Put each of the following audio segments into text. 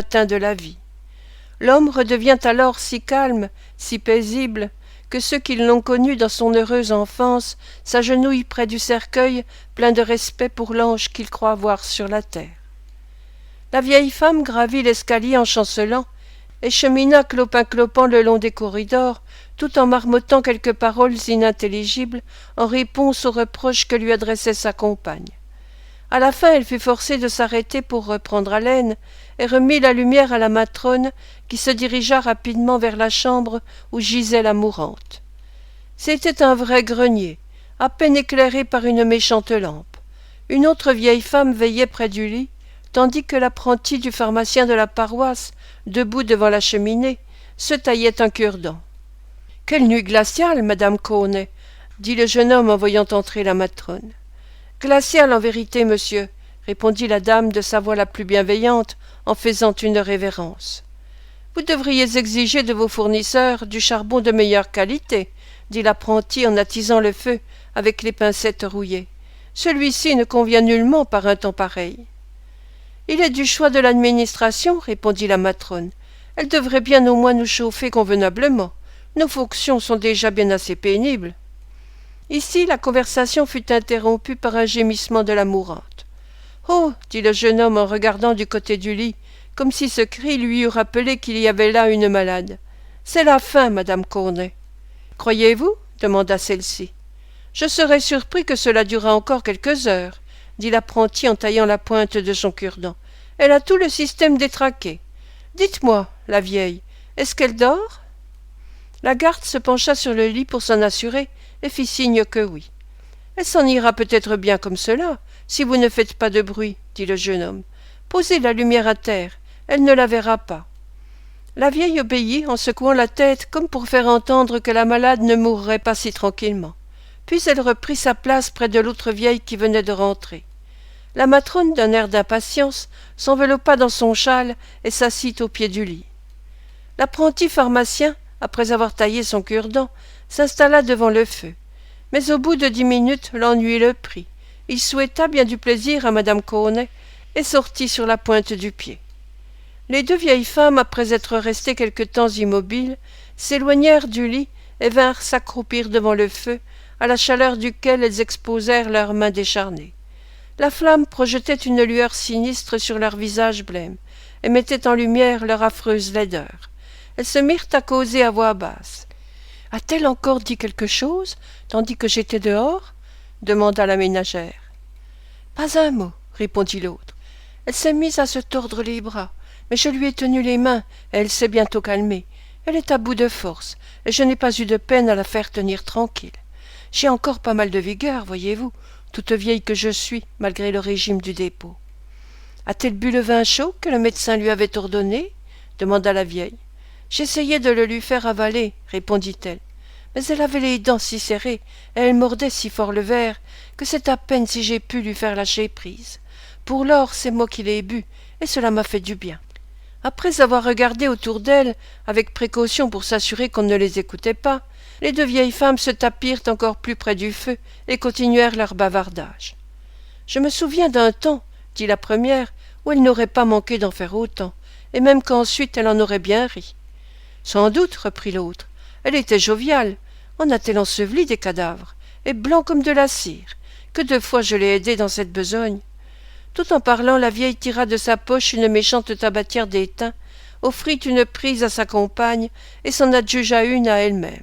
matin de la vie. L'homme redevient alors si calme, si paisible, que ceux qui l'ont connu dans son heureuse enfance s'agenouillent près du cercueil, pleins de respect pour l'ange qu'ils croient voir sur la terre. La vieille femme gravit l'escalier en chancelant, et chemina clopin-clopant le long des corridors, tout en marmottant quelques paroles inintelligibles en réponse aux reproches que lui adressait sa compagne. À la fin, elle fut forcée de s'arrêter pour reprendre haleine, et remit la lumière à la matrone, qui se dirigea rapidement vers la chambre où gisait la mourante. C'était un vrai grenier, à peine éclairé par une méchante lampe. Une autre vieille femme veillait près du lit, tandis que l'apprenti du pharmacien de la paroisse, debout devant la cheminée, se taillait un cure-dent. « Quelle nuit glaciale, madame Cornet !» dit le jeune homme en voyant entrer la matrone. « Glaciale en vérité, monsieur !» répondit la dame de sa voix la plus bienveillante en faisant une révérence. « Vous devriez exiger de vos fournisseurs du charbon de meilleure qualité, » dit l'apprenti en attisant le feu avec les pincettes rouillées. « Celui-ci ne convient nullement par un temps pareil. »« Il est du choix de l'administration, » répondit la matrone. « Elle devrait bien au moins nous chauffer convenablement. Nos fonctions sont déjà bien assez pénibles. » Ici la conversation fut interrompue par un gémissement de la mourante. « Oh !» dit le jeune homme en regardant du côté du lit, comme si ce cri lui eût rappelé qu'il y avait là une malade. « C'est la faim, madame Cornet. »« Croyez-vous » demanda celle-ci. « Je serais surpris que cela durât encore quelques heures, » dit l'apprenti en taillant la pointe de son cure-dent. « Elle a tout le système détraqué. Dites-moi, la vieille, est-ce qu'elle dort ?» La garde se pencha sur le lit pour s'en assurer et fit signe que oui. « Elle s'en ira peut-être bien comme cela, si vous ne faites pas de bruit, » dit le jeune homme. « Posez la lumière à terre, elle ne la verra pas. » La vieille obéit en secouant la tête comme pour faire entendre que la malade ne mourrait pas si tranquillement. Puis elle reprit sa place près de l'autre vieille qui venait de rentrer. La matrone, d'un air d'impatience, s'enveloppa dans son châle et s'assit au pied du lit. L'apprenti pharmacien, après avoir taillé son cure-dent, s'installa devant le feu. Mais au bout de 10 minutes, l'ennui le prit. Il souhaita bien du plaisir à madame Cornet et sortit sur la pointe du pied. Les deux vieilles femmes, après être restées quelque temps immobiles, s'éloignèrent du lit et vinrent s'accroupir devant le feu, à la chaleur duquel elles exposèrent leurs mains décharnées. La flamme projetait une lueur sinistre sur leurs visages blêmes et mettait en lumière leur affreuse laideur. Elles se mirent à causer à voix basse. « A-t-elle encore dit quelque chose, tandis que j'étais dehors ?» demanda la ménagère. « Pas un mot, » répondit l'autre. « Elle s'est mise à se tordre les bras, mais je lui ai tenu les mains et elle s'est bientôt calmée. Elle est à bout de force, et je n'ai pas eu de peine à la faire tenir tranquille. J'ai encore pas mal de vigueur, voyez-vous, toute vieille que je suis, malgré le régime du dépôt. »« A-t-elle bu le vin chaud que le médecin lui avait ordonné ?» demanda la vieille. « J'essayai de le lui faire avaler, » répondit-elle, mais elle avait les dents si serrées et elle mordait si fort le verre que c'est à peine si j'ai pu lui faire lâcher prise. Pour lors, c'est moi qui l'ai bu, et cela m'a fait du bien. » Après avoir regardé autour d'elles, avec précaution pour s'assurer qu'on ne les écoutait pas, les deux vieilles femmes se tapirent encore plus près du feu et continuèrent leur bavardage. « Je me souviens d'un temps, » dit la première, « où elle n'aurait pas manqué d'en faire autant, et même qu'ensuite elle en aurait bien ri. »« Sans doute, » reprit l'autre, « elle était joviale. En a-t-elle enseveli des cadavres, et blanc comme de la cire. Que de fois je l'ai aidée dans cette besogne. » Tout en parlant, la vieille tira de sa poche une méchante tabatière d'étain, offrit une prise à sa compagne et s'en adjugea une à elle-même.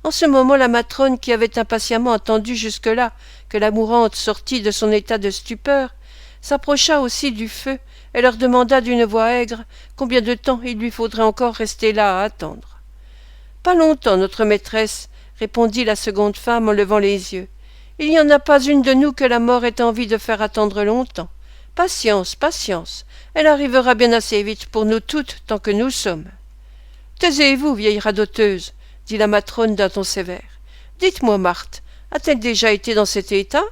En ce moment, la matrone, qui avait impatiemment attendu jusque-là que la mourante sortît de son état de stupeur, s'approcha aussi du feu et leur demanda d'une voix aigre combien de temps il lui faudrait encore rester là à attendre. « Pas longtemps, notre maîtresse, » répondit la seconde femme en levant les yeux. « Il n'y en a pas une de nous que la mort ait envie de faire attendre longtemps. Patience, patience, elle arrivera bien assez vite pour nous toutes tant que nous sommes. »« Taisez-vous, vieille radoteuse, » dit la matrone d'un ton sévère. « Dites-moi, Marthe, a-t-elle déjà été dans cet état ?»«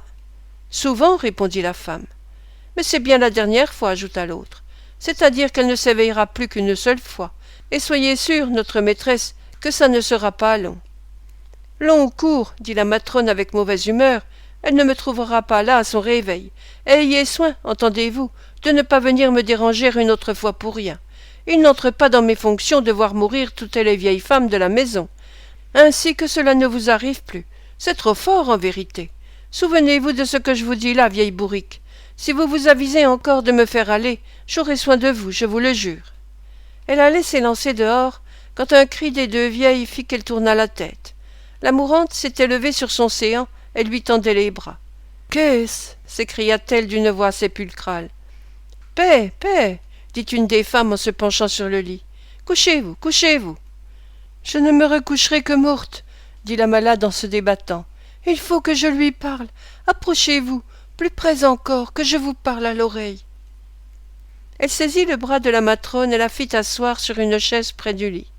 Souvent, » répondit la femme. « Mais c'est bien la dernière fois, » ajouta l'autre. « C'est-à-dire qu'elle ne s'éveillera plus qu'une seule fois, et soyez sûre, notre maîtresse, que ça ne sera pas long. »« Long ou court, » dit la matrone avec mauvaise humeur, « elle ne me trouvera pas là à son réveil, et ayez soin, entendez-vous, de ne pas venir me déranger une autre fois pour rien. Il n'entre pas dans mes fonctions de voir mourir toutes les vieilles femmes de la maison. Ainsi que cela ne vous arrive plus. C'est trop fort, en vérité. Souvenez-vous de ce que je vous dis là, vieille bourrique. Si vous vous avisez encore de me faire aller, j'aurai soin de vous, je vous le jure. Elle allait s'élancer dehors, quand un cri des deux vieilles fit qu'elle tourna la tête. La mourante s'était levée sur son séant et lui tendait les bras. « Qu'est-ce » s'écria-t-elle d'une voix sépulcrale. « Paix, paix » dit une des femmes en se penchant sur le lit. « Couchez-vous, couchez-vous. »« Je ne me recoucherai que morte, » dit la malade en se débattant. « Il faut que je lui parle. Approchez-vous, plus près encore, que je vous parle à l'oreille. » Elle saisit le bras de la matrone et la fit asseoir sur une chaise près du lit.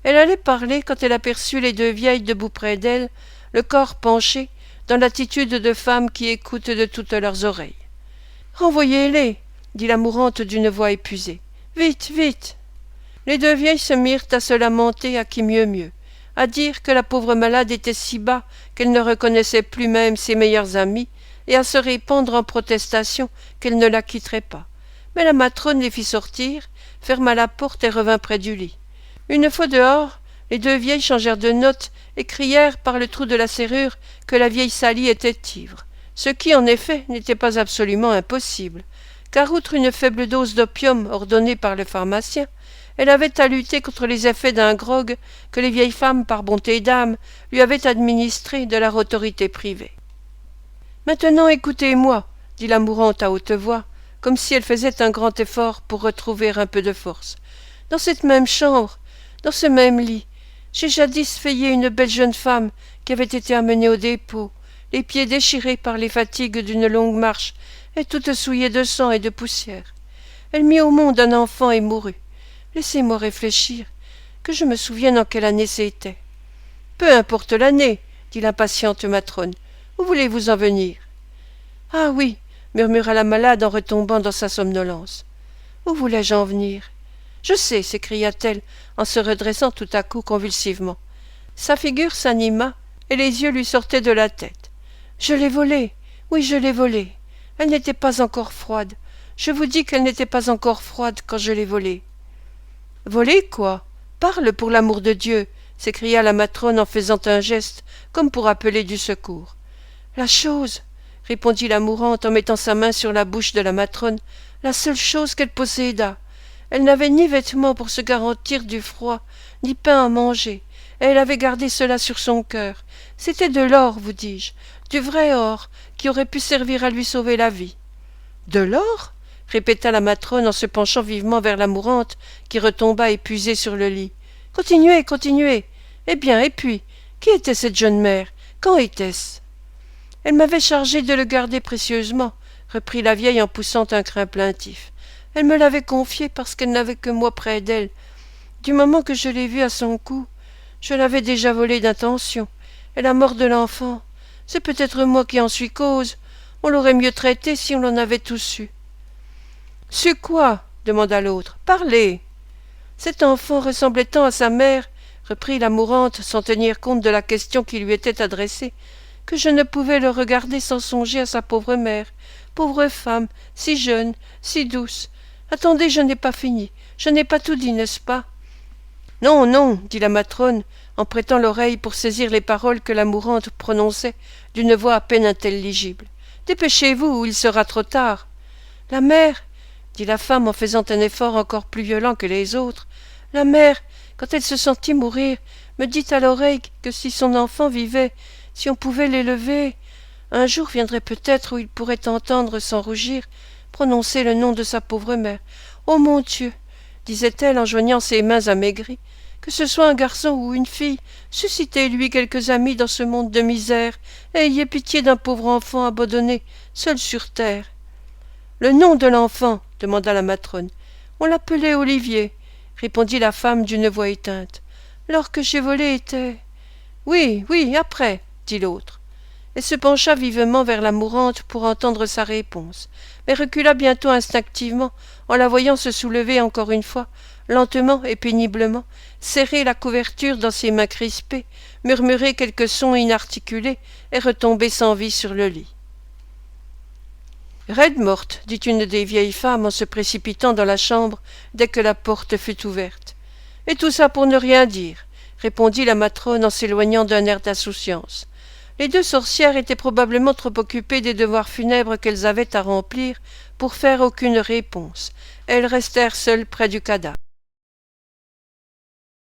Elle allait parler quand elle aperçut les deux vieilles debout près d'elle, le corps penché, dans l'attitude de femmes qui écoutent de toutes leurs oreilles. « Renvoyez-les » dit la mourante d'une voix épuisée. « Vite, vite !» Les deux vieilles se mirent à se lamenter à qui mieux mieux, à dire que la pauvre malade était si bas qu'elle ne reconnaissait plus même ses meilleures amies, et à se répandre en protestations qu'elle ne la quitterait pas. Mais la matrone les fit sortir, ferma la porte et revint près du lit. Une fois dehors, les deux vieilles changèrent de note et crièrent par le trou de la serrure que la vieille Sally était ivre, ce qui, en effet, n'était pas absolument impossible, car outre une faible dose d'opium ordonnée par le pharmacien, elle avait à lutter contre les effets d'un grog que les vieilles femmes, par bonté d'âme, lui avaient administré de leur autorité privée. « Maintenant écoutez-moi, » dit la mourante à haute voix, comme si elle faisait un grand effort pour retrouver un peu de force. « Dans cette même chambre, dans ce même lit, j'ai jadis veillé une belle jeune femme qui avait été amenée au dépôt, les pieds déchirés par les fatigues d'une longue marche et toute souillée de sang et de poussière. Elle mit au monde un enfant et mourut. Laissez-moi réfléchir, que je me souvienne en quelle année c'était. »« Peu importe l'année, » dit l'impatiente matrone. « Où voulez-vous en venir ?»« Ah oui, » murmura la malade en retombant dans sa somnolence. « Où voulais-je en venir ?»« Je sais, » s'écria-t-elle en se redressant tout à coup convulsivement. Sa figure s'anima et les yeux lui sortaient de la tête. « Je l'ai volée, oui, je l'ai volée. Elle n'était pas encore froide. Je vous dis qu'elle n'était pas encore froide quand je l'ai volée. »« Volée quoi ? Parle, pour l'amour de Dieu !» s'écria la matrone en faisant un geste comme pour appeler du secours. « La chose, » répondit la mourante en mettant sa main sur la bouche de la matrone, « la seule chose qu'elle possédât. Elle n'avait ni vêtements pour se garantir du froid, ni pain à manger, et elle avait gardé cela sur son cœur. C'était de l'or, vous dis-je, du vrai or, qui aurait pu servir à lui sauver la vie. »« De l'or » répéta la matrone en se penchant vivement vers la mourante, qui retomba épuisée sur le lit. « Continuez, continuez. Eh bien, et puis, qui était cette jeune mère ? Quand était-ce ?»« Elle m'avait chargé de le garder précieusement, » reprit la vieille en poussant un crin plaintif. « Elle me l'avait confié parce qu'elle n'avait que moi près d'elle. Du moment que je l'ai vue à son cou, je l'avais déjà volée d'intention. Et la mort de l'enfant, c'est peut-être moi qui en suis cause. On l'aurait mieux traité si on l'en avait tous su. »« Su quoi ?» demanda l'autre. « Parlez !»« Cet enfant ressemblait tant à sa mère, » reprit la mourante sans tenir compte de la question qui lui était adressée, « que je ne pouvais le regarder sans songer à sa pauvre mère. Pauvre femme, si jeune, si douce. Attendez, je n'ai pas fini, je n'ai pas tout dit, n'est-ce pas ?»« Non, non, » dit la matrone, en prêtant l'oreille pour saisir les paroles que la mourante prononçait d'une voix à peine intelligible. « Dépêchez-vous, ou il sera trop tard. »« La mère, » dit la femme en faisant un effort encore plus violent que les autres, « la mère, quand elle se sentit mourir, me dit à l'oreille que si son enfant vivait, si on pouvait l'élever, un jour viendrait peut-être où il pourrait entendre sans rougir prononcer le nom de sa pauvre mère. Oh mon Dieu, disait-elle en joignant ses mains amaigries, que ce soit un garçon ou une fille, suscitez-lui quelques amis dans ce monde de misère, et ayez pitié d'un pauvre enfant abandonné, seul sur terre. »« Le nom de l'enfant » demanda la matrone. « On l'appelait Olivier, » répondit la femme d'une voix éteinte. « L'or que j'ai volé était... »« Oui, oui, après, » dit l'autre. Elle se pencha vivement vers la mourante pour entendre sa réponse, mais recula bientôt instinctivement en la voyant se soulever encore une fois, lentement et péniblement, serrer la couverture dans ses mains crispées, murmurer quelques sons inarticulés et retomber sans vie sur le lit. Raide morte, dit une des vieilles femmes en se précipitant dans la chambre dès que la porte fut ouverte. Et tout ça pour ne rien dire, répondit la matrone en s'éloignant d'un air d'insouciance. Les deux sorcières étaient probablement trop occupées des devoirs funèbres qu'elles avaient à remplir pour faire aucune réponse. Elles restèrent seules près du cadavre.